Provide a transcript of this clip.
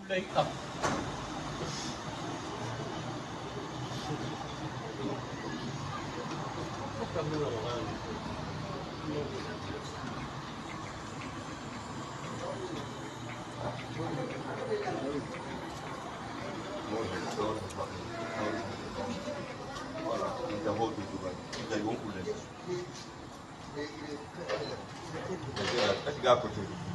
kulay itak. Kami naman. Voilà, il a voté tout ça. Il a eu un coup de. Est-ce qu'il a côté?